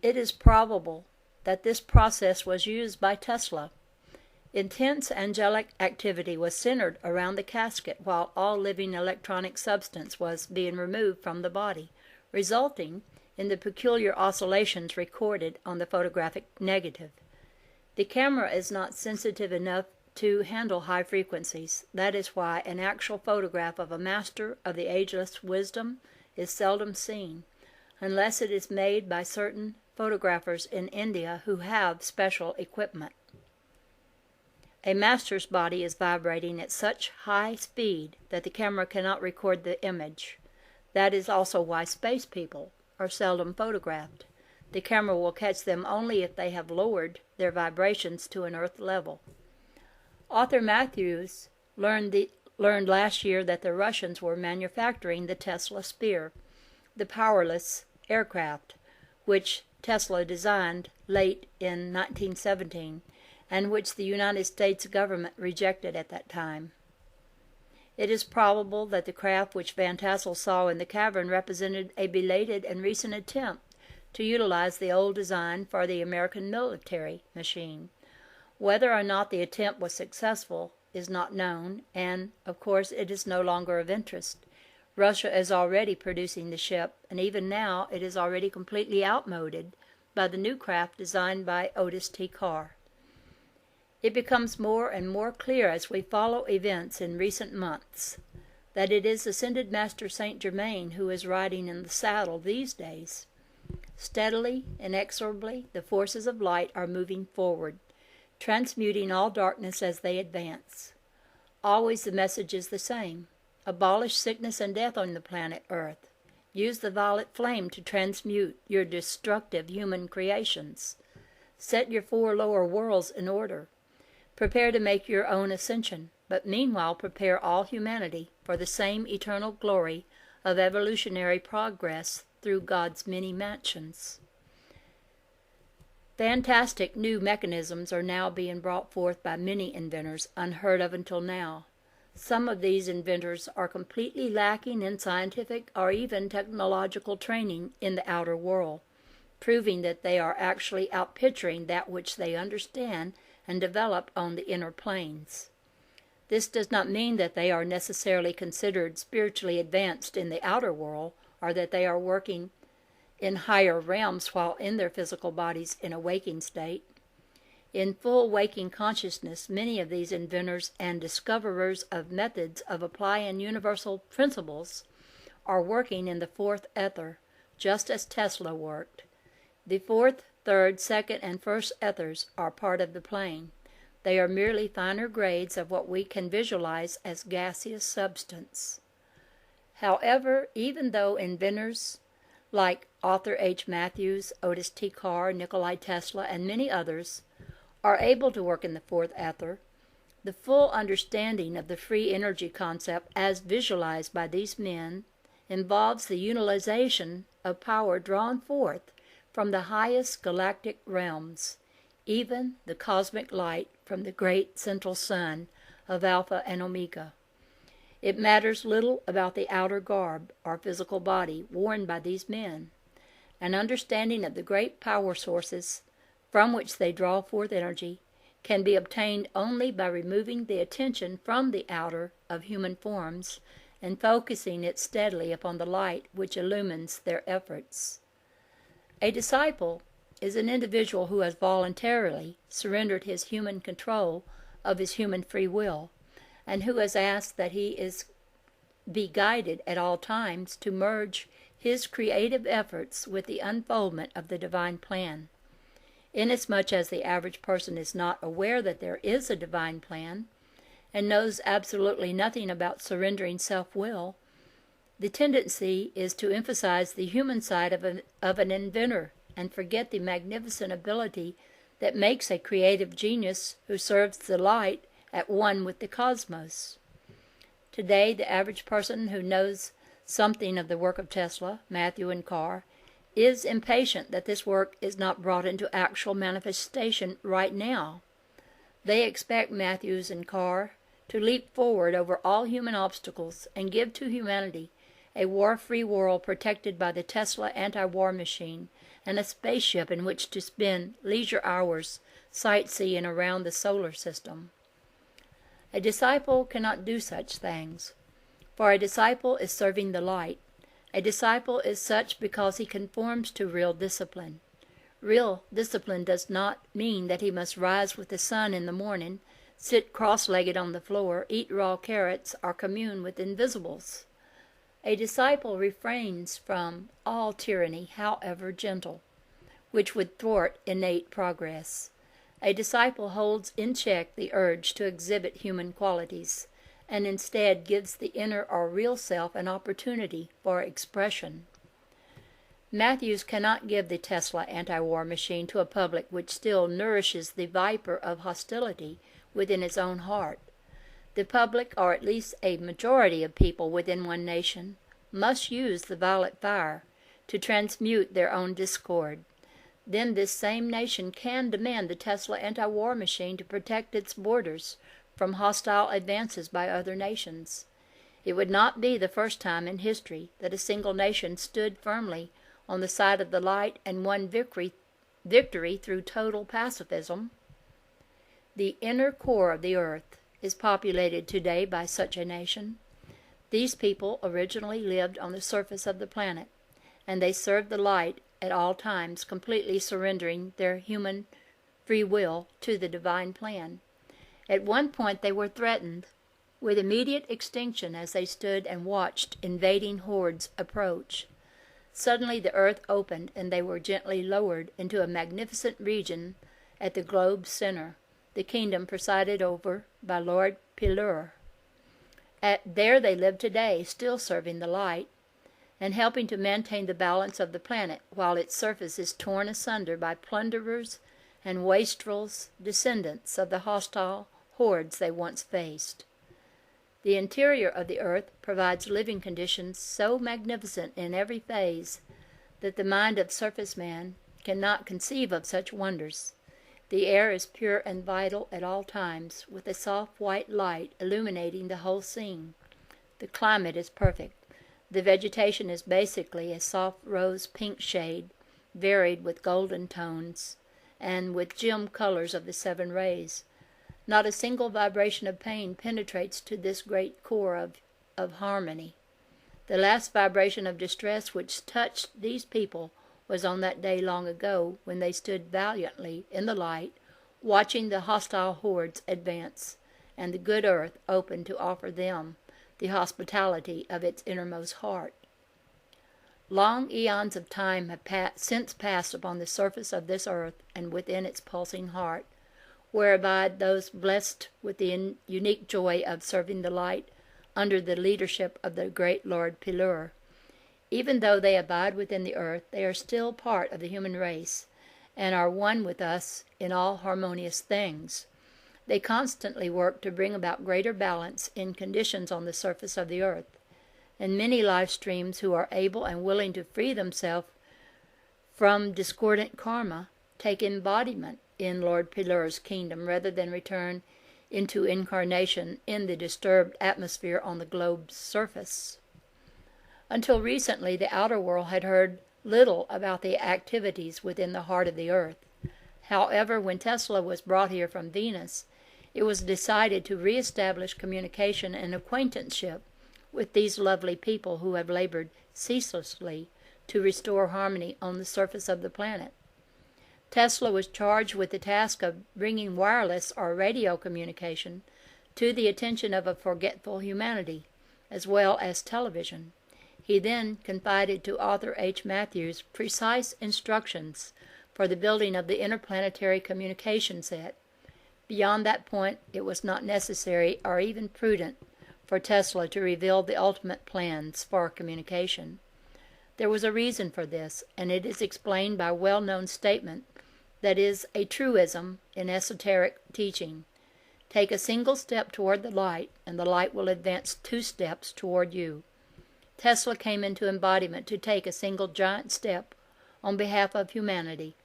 It is probable that this process was used by Tesla. Intense angelic activity was centered around the casket while all living electronic substance was being removed from the body, resulting in the peculiar oscillations recorded on the photographic negative. The camera is not sensitive enough to handle high frequencies. That is why an actual photograph of a master of the ageless wisdom is seldom seen, unless it is made by certain photographers in India who have special equipment. A master's body is vibrating at such high speed that the camera cannot record the image. That is also why space people are seldom photographed. The camera will catch them only if they have lowered their vibrations to an Earth level. Author Matthews learned last year that the Russians were manufacturing the Tesla Spear, the powerless aircraft, which Tesla designed late in 1917, and which the United States government rejected at that time. It is probable that the craft which Van Tassel saw in the cavern represented a belated and recent attempt to utilize the old design for the American military machine. Whether or not the attempt was successful is not known, and, of course, it is no longer of interest. Russia is already producing the ship, and even now it is already completely outmoded by the new craft designed by Otis T. Carr. It becomes more and more clear as we follow events in recent months that it is Ascended Master Saint Germain who is riding in the saddle these days. Steadily, inexorably, the forces of light are moving forward, transmuting all darkness as they advance. Always the message is the same: abolish sickness and death on the planet Earth. Use the violet flame to transmute your destructive human creations. Set your 4 lower worlds in order. Prepare to make your own ascension, but meanwhile prepare all humanity for the same eternal glory of evolutionary progress through God's many mansions. Fantastic new mechanisms are now being brought forth by many inventors, unheard of until now. Some of these inventors are completely lacking in scientific or even technological training in the outer world, proving that they are actually outpicturing that which they understand and develop on the inner planes. This does not mean that they are necessarily considered spiritually advanced in the outer world, or that they are working in higher realms while in their physical bodies in a waking state. In full waking consciousness, many of these inventors and discoverers of methods of applying universal principles are working in the 4th ether, just as Tesla worked. The 4th, 3rd, 2nd, and 1st ethers are part of the plane. They are merely finer grades of what we can visualize as gaseous substance. However, even though inventors like Arthur H. Matthews, Otis T. Carr, Nikola Tesla, and many others are able to work in the 4th ether, the full understanding of the free energy concept as visualized by these men involves the utilization of power drawn forth from the highest galactic realms, even the cosmic light from the great central sun of Alpha and Omega. It matters little about the outer garb or physical body worn by these men. An understanding of the great power sources from which they draw forth energy can be obtained only by removing the attention from the outer of human forms and focusing it steadily upon the light which illumines their efforts. A disciple is an individual who has voluntarily surrendered his human control of his human free will, and who has asked that he be guided at all times to merge his creative efforts with the unfoldment of the divine plan. Inasmuch as the average person is not aware that there is a divine plan, and knows absolutely nothing about surrendering self-will, the tendency is to emphasize the human side of an inventor and forget the magnificent ability that makes a creative genius who serves the light at one with the cosmos. Today, the average person who knows something of the work of Tesla, Matthew, and Carr is impatient that this work is not brought into actual manifestation right now. They expect Matthews and Carr to leap forward over all human obstacles and give to humanity a war-free world protected by the Tesla anti-war machine, and a spaceship in which to spend leisure hours sightseeing around the solar system. A disciple cannot do such things, for a disciple is serving the light. A disciple is such because he conforms to real discipline. Real discipline does not mean that he must rise with the sun in the morning, sit cross-legged on the floor, eat raw carrots, or commune with invisibles. A disciple refrains from all tyranny, however gentle, which would thwart innate progress. A disciple holds in check the urge to exhibit human qualities, and instead gives the inner or real self an opportunity for expression. Matthews cannot give the Tesla anti-war machine to a public which still nourishes the viper of hostility within its own heart. The public, or at least a majority of people within one nation, must use the violet fire to transmute their own discord. Then this same nation can demand the Tesla anti-war machine to protect its borders from hostile advances by other nations. It would not be the first time in history that a single nation stood firmly on the side of the light and won victory through total pacifism. The inner core of the earth is populated today by such a nation. These people originally lived on the surface of the planet, and they served the light at all times, completely surrendering their human free will to the divine plan. At one point they were threatened with immediate extinction as they stood and watched invading hordes approach. Suddenly the earth opened and they were gently lowered into a magnificent region at the globe's center, the kingdom presided over by Lord Pilur. There they live today, still serving the light, and helping to maintain the balance of the planet while its surface is torn asunder by plunderers and wastrels, descendants of the hostile hordes they once faced. The interior of the earth provides living conditions so magnificent in every phase that the mind of surface man cannot conceive of such wonders. The air is pure and vital at all times, with a soft white light illuminating the whole scene. The climate is perfect. The vegetation is basically a soft rose-pink shade, varied with golden tones, and with gem colors of the seven rays. Not a single vibration of pain penetrates to this great core of harmony. The last vibration of distress which touched these people was on that day long ago when they stood valiantly in the light, watching the hostile hordes advance, and the good earth open to offer them the hospitality of its innermost heart. Long eons of time have since passed upon the surface of this earth and within its pulsing heart, where abide those blessed with the unique joy of serving the light under the leadership of the great Lord Pilur. Even though they abide within the earth, they are still part of the human race, and are one with us in all harmonious things. They constantly work to bring about greater balance in conditions on the surface of the earth, and many life streams who are able and willing to free themselves from discordant karma take embodiment in Lord Pilur's kingdom rather than return into incarnation in the disturbed atmosphere on the globe's surface. Until recently, the outer world had heard little about the activities within the heart of the earth. However, when Tesla was brought here from Venus, it was decided to reestablish communication and acquaintanceship with these lovely people who have labored ceaselessly to restore harmony on the surface of the planet. Tesla was charged with the task of bringing wireless or radio communication to the attention of a forgetful humanity, as well as television. He then confided to Arthur H. Matthews precise instructions for the building of the interplanetary communication set. Beyond that point, it was not necessary or even prudent for Tesla to reveal the ultimate plans for communication. There was a reason for this, and it is explained by a well-known statement that is a truism in esoteric teaching. Take a single step toward the light, and the light will advance 2 steps toward you. Tesla came into embodiment to take a single giant step on behalf of humanity,